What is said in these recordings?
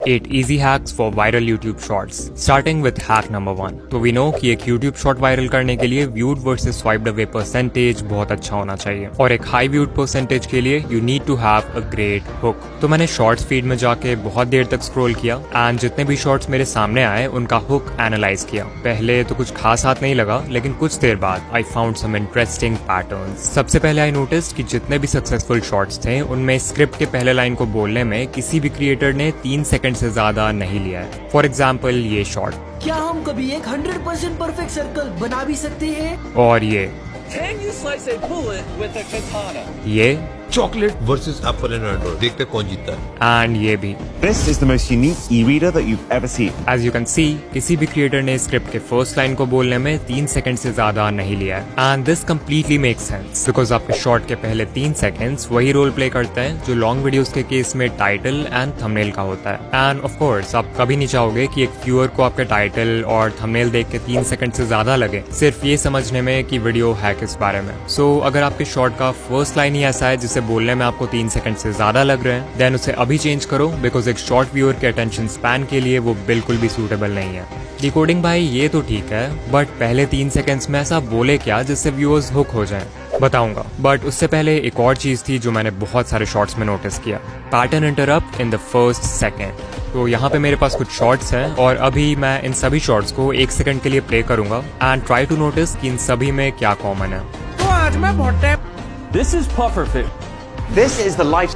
8 easy hacks for viral YouTube shorts. Starting with hack number 1. तो we know कि एक YouTube short viral करने के लिए viewed versus swiped away percentage बहुत अच्छा होना चाहिए और एक high viewed percentage के लिए you need to have a great hook. तो मैंने shorts feed में जाके बहुत देर तक scroll किया and जितने भी shorts मेरे सामने आए उनका hook analyze किया. पहले तो कुछ खास हाथ नहीं लगा लेकिन कुछ देर बाद I found some interesting patterns. सबसे पहले I noticed कि जितने भी successful shorts थे उनमें स्क्रिप्ट के पहले लाइन को बोलने में किसी भी क्रिएटर ने 3 सेकंड से ज्यादा नहीं लिया है. फॉर एग्जाम्पल ये शॉर्ट. क्या हम कभी एक 100% परफेक्ट सर्कल बना भी सकते हैं? और ये. Can you slice a bullet with a katana? ये. Chocolate versus Apple and Android, देखते कौन जीतता है. एंड ये भी. This is the most unique e-reader that you've ever seen. As you can see, किसी भी क्रिएटर ने स्क्रिप्ट के फर्स्ट लाइन को बोलने में 3 सेकंड से ज्यादा नहीं लिया है. And this completely makes sense because आपके शॉर्ट के पहले 3 सेकंड्स वही रोल प्ले करते हैं जो लॉन्ग वीडियोस के केस में टाइटल एंड थंबनेल का होता है. एंड ऑफ कोर्स आप कभी नहीं चाहोगे कि एक व्यूअर को आपके टाइटल और थंबनेल देख के 3 सेकंड से ज्यादा लगे सिर्फ ये समझने में कि वीडियो है किस बारे में. सो अगर आपके शॉर्ट का फर्स्ट लाइन ही ऐसा है जिसे बोलने में आपको 3 सेकंड से ज्यादा लग रहे हैं देन उसे अभी चेंज करो बिकॉज एक शॉर्ट व्यूअर के अटेंशन स्पैन के लिए वो बिल्कुल भी सूटेबल नहीं है. डिकोडिंग भाई ये तो ठीक है बट पहले 3 सेकंड्स में ऐसा बोले क्या जिससे व्यूअर्स हुक हो जाएं. बताऊंगा बट उससे पहले एक और चीज थी जो मैंने बहुत सारे शॉर्ट्स में नोटिस किया. Pattern interrupt in the first second. तो यहाँ पे मेरे पास कुछ शॉर्ट्स हैं और अभी मैं इन सभी शॉर्ट्स को 1 सेकंड के लिए प्ले करूंगा एंड ट्राई टू नोटिस कि इन सभी में क्या कॉमन है. तो आज मैं बहुत This is pufferfish. This is the life.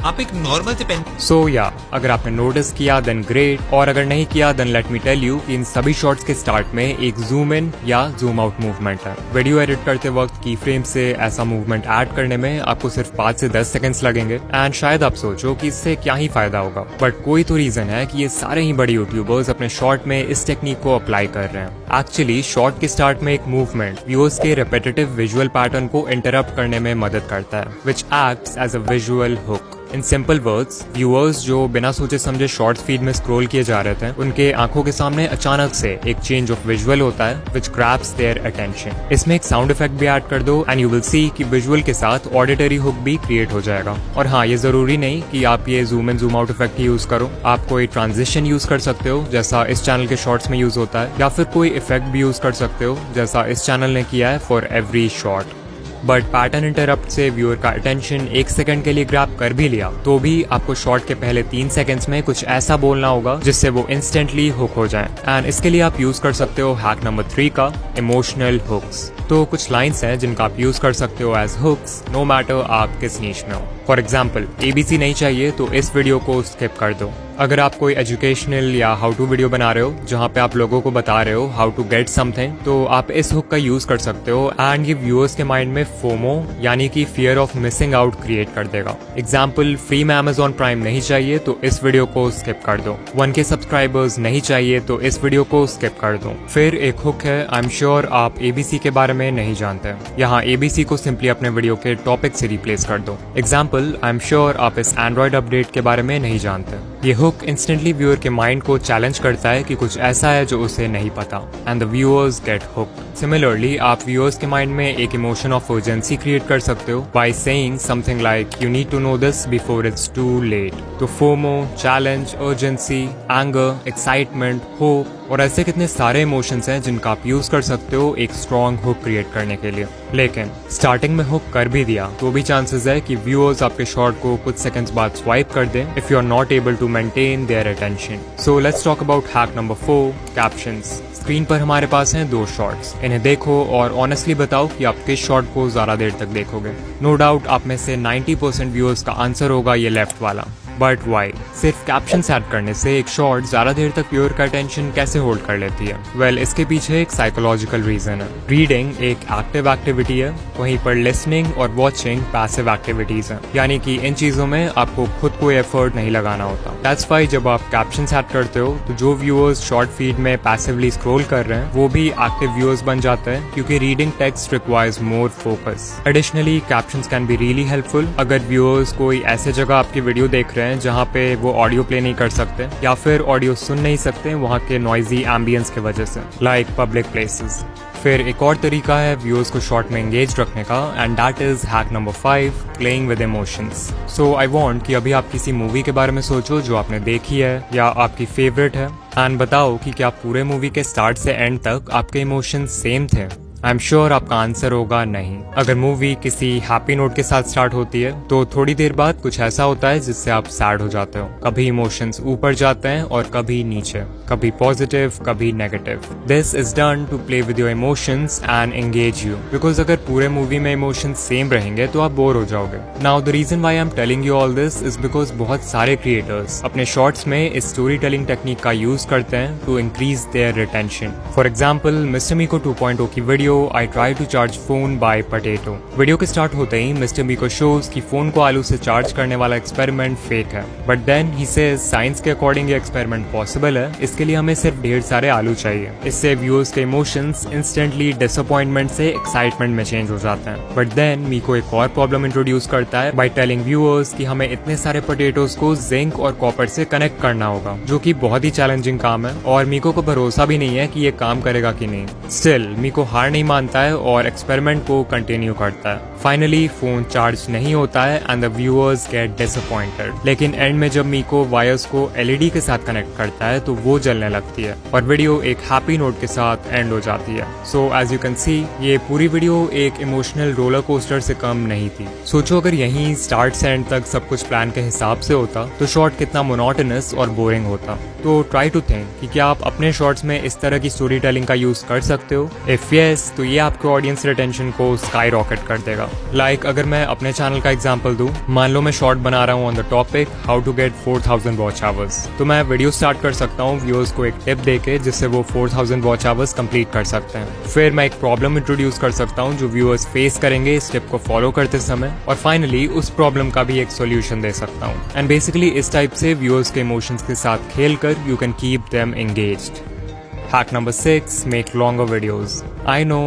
आप एक नॉर्मल से पेन. सो या अगर आपने नोटिस किया देन ग्रेट और अगर नहीं किया then let me tell you कि इन सभी शॉट्स के स्टार्ट में एक जूम इन या जूम आउट मूवमेंट है. वीडियो एडिट करते वक्त की फ्रेम से ऐसा मूवमेंट ऐड करने में आपको सिर्फ 5 से 10 सेकंड्स लगेंगे एंड शायद आप सोचो कि इससे क्या ही फायदा होगा बट कोई तो रीजन है कि ये सारे ही बड़े यूट्यूबर्स अपने शॉर्ट में इस टेक्निक को अप्लाई कर रहे हैं. एक्चुअली शॉर्ट के स्टार्ट में एक मूवमेंट व्यूअर्स के रिपीटेटिव विजुअल पैटर्न को इंटरप्ट करने में मदद करता है which acts as a visual hook. In simple words viewers जो बिना सोचे समझे शॉर्ट फीड में स्क्रॉल किए जा रहे थे उनके आंखों के सामने अचानक से एक चेंज ऑफ विजुअल होता है विच ग्रैब्स देयर अटेंशन. इसमें एक साउंड इफेक्ट भी ऐड कर दो एंड यू विल सी कि विजुअल के साथ ऑडिटरी हुक भी क्रिएट हो जाएगा. और हाँ ये जरूरी नहीं कि आप ये zoom in zoom out effect he use करो. आप कोई ट्रांजिशन यूज कर सकते हो जैसा इस चैनल के शॉर्ट्स में यूज होता है या फिर कोई इफेक्ट भी यूज कर सकते हो जैसा इस चैनल ने किया है for every short. But pattern interrupt से व्यूअर का अटेंशन 1 सेकंड के लिए ग्रैब कर भी लिया तो भी आपको शॉर्ट के पहले 3 सेकंड्स में कुछ ऐसा बोलना होगा जिससे वो इंस्टेंटली हुक हो जाए. एंड इसके लिए आप यूज कर सकते हो हैक नंबर 3 का इमोशनल हुक्स. तो कुछ लाइंस हैं जिनका आप यूज कर सकते हो एज हुक्स नो मैटर आप किस नीश में हो. फॉर एग्जाम्पल ABC नहीं चाहिए तो इस वीडियो को स्किप कर दो. अगर आप कोई एजुकेशनल या हाउ टू वीडियो बना रहे हो जहाँ पे आप लोगों को बता रहे हो हाउ टू गेट समथिंग तो आप इस हुक का यूज कर सकते हो एंड ये व्यूअर्स के माइंड में फोमो यानी कि fear of missing out create कर देगा. एग्जाम्पल फ्री में Amazon प्राइम नहीं चाहिए तो इस वीडियो को स्किप कर दो. 1K सब्सक्राइबर्स नहीं चाहिए तो इस वीडियो को स्किप कर दो. फिर एक हुक है आई एम श्योर आप ABC के बारे में नहीं जानते. यहाँ ABC को सिंपली अपने वीडियो के टॉपिक से रिप्लेस कर दो. एग्जाम्पल आई एम श्योर आप इस एंड्रॉइड अपडेट के बारे में नहीं जानते. ये हुक इंस्टेंटली व्यूअर के माइंड को चैलेंज करता है कि कुछ ऐसा है जो उसे नहीं पता and the viewers get hooked. Similarly आप व्यूअर्स के माइंड में एक इमोशन ऑफ अर्जेंसी क्रिएट कर सकते हो by saying something like you need to know this before it's too late. तो FOMO, challenge, urgency, anger, excitement, hope और ऐसे कितने सारे इमोशंस हैं जिनका आप यूज कर सकते हो एक स्ट्रॉन्ग हुक क्रिएट करने के लिए. लेकिन स्टार्टिंग में हुक कर भी दिया तो भी चांसेस है कि व्यूअर्स आपके शॉर्ट को कुछ सेकंड्स बाद स्वाइप कर दें if you are not able to maintain their attention. So let's talk about hack number 4 captions. Screen पर हमारे पास हैं 2 शॉर्ट्स. इन्हें देखो और ऑनेस्टली बताओ कि आप किस शॉर्ट को ज्यादा देर तक देखोगे. नो डाउट आप में से 90% व्यूअर्स का आंसर होगा ये लेफ्ट वाला. But why? सिर्फ कैप्शंस ऐड करने से एक शॉर्ट ज्यादा देर तक व्यूअर का अटेंशन कैसे होल्ड कर लेती है? वेल, इसके पीछे एक साइकोलॉजिकल रीजन है. रीडिंग एक एक्टिव एक्टिविटी है वहीं पर लिसनिंग और वॉचिंग पैसिव एक्टिविटीज हैं. यानी कि इन चीजों में आपको खुद कोई एफर्ट नहीं लगाना होता. दैट्स व्हाई जब आप कैप्शंस ऐड करते हो तो जो व्यूअर्स शॉर्ट फीड में पैसिवली स्क्रॉल कर रहे हैं वो भी एक्टिव व्यूअर्स बन जाते हैं क्योंकि reading text requires more focus. Additionally captions can be really helpful अगर व्यूअर्स कोई ऐसे जगह आपकी वीडियो देख रहे हैं जहाँ पे वो ऑडियो प्ले नहीं कर सकते या फिर ऑडियो सुन नहीं सकते वहाँ के नॉइजी एम्बियंस की वजह से लाइक पब्लिक प्लेसेस. फिर एक और तरीका है व्यूअर्स को शॉर्ट में एंगेज रखने का, and that is hack number 5, playing with emotions. So I want कि अभी आप किसी मूवी के बारे में सोचो जो आपने देखी है या आपकी फेवरेट है, एंड बताओ कि क्या पूरे मूवी के स्टार्ट से एंड तक आपके इमोशंस सेम थे। आई एम श्योर आपका आंसर होगा नहीं। अगर मूवी किसी हैप्पी नोट के साथ स्टार्ट होती है तो थोड़ी देर बाद कुछ ऐसा होता है जिससे आप सैड हो जाते हो। कभी इमोशंस ऊपर जाते हैं और कभी नीचे, कभी पॉजिटिव कभी negative. This is done to play with your emotions and engage you, because अगर पूरे मूवी में इमोशंस सेम रहेंगे तो आप बोर हो जाओगे। Now the reason why I am telling you all this is because बहुत सारे क्रिएटर्स अपने शॉर्ट्स में इस स्टोरी टेलिंग टेक्निक का यूज करते हैं to increase their retention. For example, mister Miko 2.0 की video I try to charge phone by potato। Video के स्टार्ट होते ही मिस्टर मीको शोज कि फोन को आलू से चार्ज करने वाला एक्सपेरिमेंट फेक है, but then he says science के अकॉर्डिंग ये एक्सपेरिमेंट पॉसिबल है, इसके लिए हमें सिर्फ ढेर सारे आलू चाहिए। इससे व्यूअर्स के इमोशंस इंस्टेंटली डिसअपॉइंटमेंट से एक्साइटमेंट में चेंज हो जाते हैं। बट देन मीको एक और प्रॉब्लम इंट्रोड्यूस करता है बाय टेलिंग व्यूअर्स कि हमें इतने सारे पोटेटोज को जिंक और कॉपर से कनेक्ट करना होगा, जो कि बहुत ही चैलेंजिंग काम है और मीको को भरोसा भी नहीं है कि ये काम करेगा कि नहीं। स्टिल मीको हार नहीं मानता है और एक्सपेरिमेंट को कंटिन्यू करता है। फाइनली फोन चार्ज नहीं होता है and the viewers get disappointed. लेकिन एंड में जब मीको वायर्स को एलईडी के साथ कनेक्ट करता है तो वो जलने लगती है और वीडियो एक हैप्पी नोट के साथ एंड हो जाती है। So as you can see, ये पूरी वीडियो एक इमोशनल रोलर कोस्टर से कम नहीं थी। सोचो अगर यहीं स्टार्ट से एंड तक सब कुछ प्लान के हिसाब से होता तो शॉर्ट कितना मोनोटोनस और बोरिंग होता। तो ट्राई टू थिंक कि क्या आप अपने शॉर्ट्स में इस तरह की स्टोरी टेलिंग का यूज कर सकते हो। इफ यस, तो ये आपके ऑडियंस रिटेंशन को स्काई रॉकेट कर देगा। लाइक अगर मैं अपने चैनल का एग्जांपल दूं, मान लो मैं शॉर्ट बना रहा हूं on the topic how to get 4000 watch hours, तो मैं वीडियो स्टार्ट कर सकता हूं व्यूअर्स को एक टिप देके जिससे वो 4000 वॉच आवर्स कंप्लीट कर सकते हैं। फिर मैं एक प्रॉब्लम इंट्रोड्यूस कर सकता हूं जो व्यूअर्स फेस करेंगे इस टिप को फॉलो करते समय, और फाइनली उस प्रॉब्लम का भी एक सोल्यूशन दे सकता हूं। एंड बेसिकली इस टाइप से व्यूअर्स के इमोशंस के साथ खेलकर you can keep them engaged। Hack number 6, make longer videos। I know,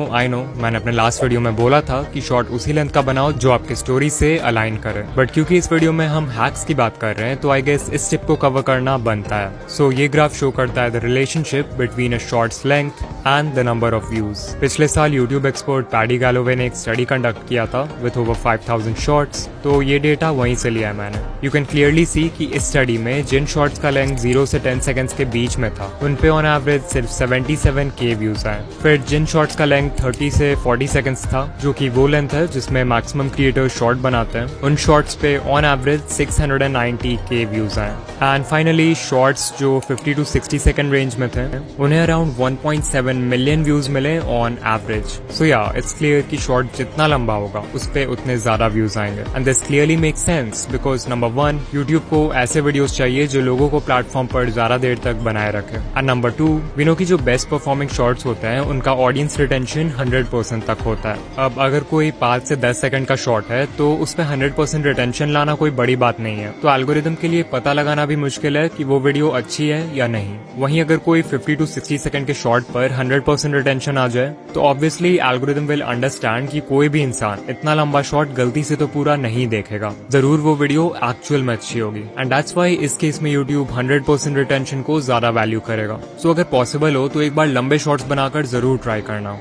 मैंने अपने लास्ट वीडियो में बोला था कि शॉर्ट उसी लेंथ का बनाओ जो आपकी स्टोरी से अलाइन करे, बट क्योंकि इस वीडियो में हम हैक्स की बात कर रहे हैं तो आई गेस इस टिप को कवर करना बनता है। सो ये ग्राफ शो करता है the relationship between a shorts length and the number of views. पिछले साल यूट्यूब एक्सपर्ट पैडी गैलोवे ने एक स्टडी कंडक्ट किया था विथ ओवर 5000 शॉर्ट्स, तो ये डेटा वहीं से लिया है मैंने। यू कैन क्लियरली सी कि इस स्टडी में जिन शॉर्ट्स का लेंथ 0 से 10 सेकेंड्स के बीच में था उन पे ऑन एवरेज सिर्फ 77K व्यूज आए। फिर जिन शॉर्ट्स का लेंथ 30 से 40 सेकंड्स था, जो कि वो लेंथ है जिसमें मैक्सिमम क्रिएटर शॉर्ट बनाते हैं, उन शॉर्ट्स पे ऑन एवरेज 690K व्यूज आए। एंड फाइनली शॉर्ट्स जो 50 to 60 सेकंड रेंज में थे उन्हें अराउंड 1.7 मिलियन व्यूज मिले ऑन एवरेज। सो या इट्स क्लियर कि शॉर्ट जितना लंबा होगा उस पे उतने ज्यादा व्यूज आएंगे। And this clearly make sense because number 1, YouTube को ऐसे वीडियोस चाहिए जो लोगों को प्लेटफॉर्म पर ज्यादा देर तक बनाए रखे, एंड नंबर 2, वी नो की जो बेस्ट परफॉर्मिंग शॉर्ट्स होते हैं उनका ऑडियंस रिटेंशन 100% तक होता है। अब अगर कोई 5 से 10 सेकंड का शॉर्ट है तो उस पे 100% रिटेंशन लाना कोई बड़ी बात नहीं है, तो एल्गोरिदम के लिए पता लगाना भी मुश्किल है कि वो वीडियो अच्छी है या नहीं। वहीं अगर कोई 50 to 60 सेकंड के शॉर्ट पर 100% रिटेंशन आ जाए तो ऑब्वियसली एल्गोरिदम विल अंडरस्टैंड कि कोई भी इंसान इतना लंबा शॉर्ट गलती से तो पूरा नहीं देखेगा, जरूर वो वीडियो एक्चुअल में अच्छी होगी। एंड दैट्स व्हाई इस केस में यूट्यूब 100% रिटेंशन को ज्यादा वैल्यू करेगा। सो अगर पॉसिबल हो तो एक बार लंबे शॉर्ट्स बनाकर जरूर ट्राई करना।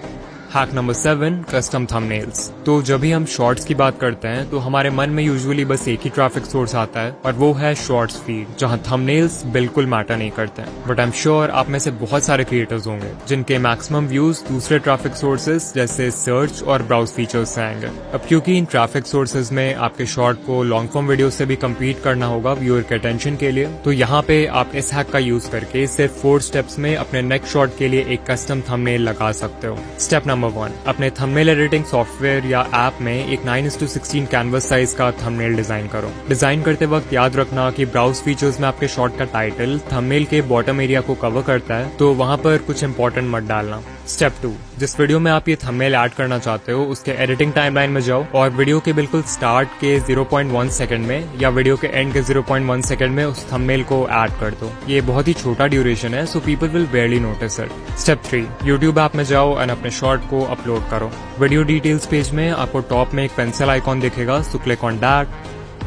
Hack number 7, custom thumbnails. तो जब भी हम शॉर्ट्स की बात करते हैं तो हमारे मन में यूजुअली बस एक ही ट्रैफिक सोर्स आता है और वो है शॉर्ट्स फीड, जहां थंबनेल्स बिल्कुल मैटर नहीं करते। बट आई एम श्योर आप में से बहुत सारे क्रिएटर्स होंगे जिनके मैक्सिमम व्यूज दूसरे ट्रैफिक सोर्सेज जैसे सर्च और ब्राउज फीचर्स से आएंगे। अब क्योंकि इन ट्रैफिक सोर्सेज में आपके शॉर्ट को लॉन्ग फॉर्म वीडियो से भी कम्पीट करना होगा व्यूअर के अटेंशन के लिए, तो यहाँ पे आप इस हैक का यूज करके सिर्फ 4 स्टेप्स में अपने नेक्स्ट शॉर्ट के लिए एक कस्टम थंबनेल लगा सकते हो। स्टेप नंबर 1, अपने थंबनेल एडिटिंग सॉफ्टवेयर या ऐप में एक 9:16 कैनवस साइज का थंबनेल डिजाइन करो। डिजाइन करते वक्त याद रखना कि ब्राउज फीचर्स में आपके शॉर्ट का टाइटल थंबनेल के बॉटम एरिया को कवर करता है, तो वहां पर कुछ इंपॉर्टेंट मत डालना। स्टेप 2, जिस वीडियो में आप ये थंबनेल ऐड करना चाहते हो उसके एडिटिंग टाइमलाइन में जाओ और वीडियो के बिल्कुल स्टार्ट के 0.1 सेकंड में या वीडियो के एंड के 0.1 सेकंड में उस थंबनेल को ऐड कर दो। ये बहुत ही छोटा ड्यूरेशन है, so people will बेयरली notice it. Step 3, YouTube app में जाओ और अपने शॉर्ट को अपलोड करो। वीडियो डिटेल्स पेज में आपको टॉप में एक पेंसिल आइकॉन दिखेगा, so click on that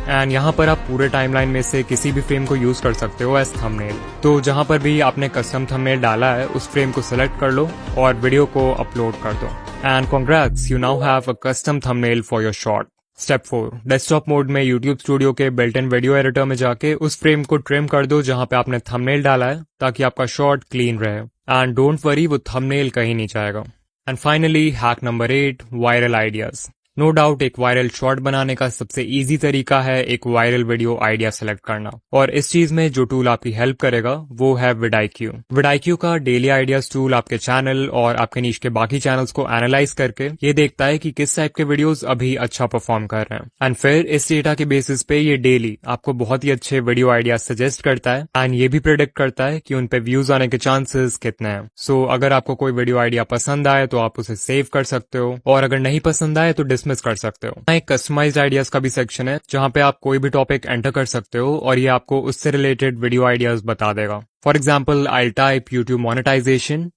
and यहाँ पर आप पूरे टाइमलाइन में से किसी भी फ्रेम को यूज कर सकते हो एज थंबनेल। तो जहाँ पर भी आपने कस्टम थंबनेल डाला है उस फ्रेम को सिलेक्ट कर लो और वीडियो को अपलोड कर दो। And congrats, you now have a custom thumbnail for your short. Step 4, desktop mode में YouTube स्टूडियो के बिल्ट इन वीडियो एडिटर में जाके उस फ्रेम को ट्रिम कर दो जहां पे आपने थंबनेल डाला है, ताकि आपका शॉट क्लीन रहे। एंड डोंट वरी, वो थंबनेल कहीं नहीं जाएगा। And finally hack number 8, viral ideas. No doubt एक वायरल शॉट बनाने का सबसे इजी तरीका है एक वायरल वीडियो आइडिया सेलेक्ट करना, और इस चीज में जो टूल आपकी हेल्प करेगा वो है vidIQ। vidIQ का डेली आइडियाज टूल आपके चैनल और आपके नीश के बाकी चैनल्स को एनालाइज करके ये देखता है कि किस टाइप के वीडियोस अभी अच्छा परफॉर्म कर रहे हैं, एंड फिर इस डेटा के बेसिस पे ये डेली आपको बहुत ही अच्छे वीडियो आइडियाज सजेस्ट करता है एंड ये भी प्रेडिक्ट करता है कि उन पे व्यूज आने के चांसेस कितने हैं। सो अगर आपको कोई वीडियो आइडिया पसंद आए तो आप उसे सेव कर सकते हो, और अगर नहीं पसंद आए तो डिसमिस कर सकते हो। एक कस्टमाइज्ड आइडियाज का भी सेक्शन है जहां पे आप कोई भी टॉपिक एंटर कर सकते हो और ये आपको उससे रिलेटेड वीडियो आइडियाज बता देगा। For example, I type YouTube monetisation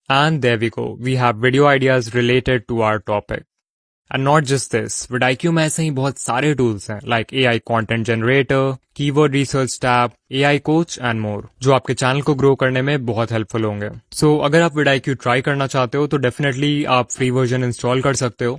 and there we go, we have video ideas related to our topic. And not just this, vidIQ में ऐसे ही बहुत सारे टूल्स हैं like AI content generator, keyword research tab, AI coach and more, जो आपके channel को grow करने में बहुत हेल्पफुल होंगे। सो अगर आप vidIQ ट्राई करना चाहते हो तो डेफिनेटली आप फ्री वर्जन इंस्टॉल कर सकते हो,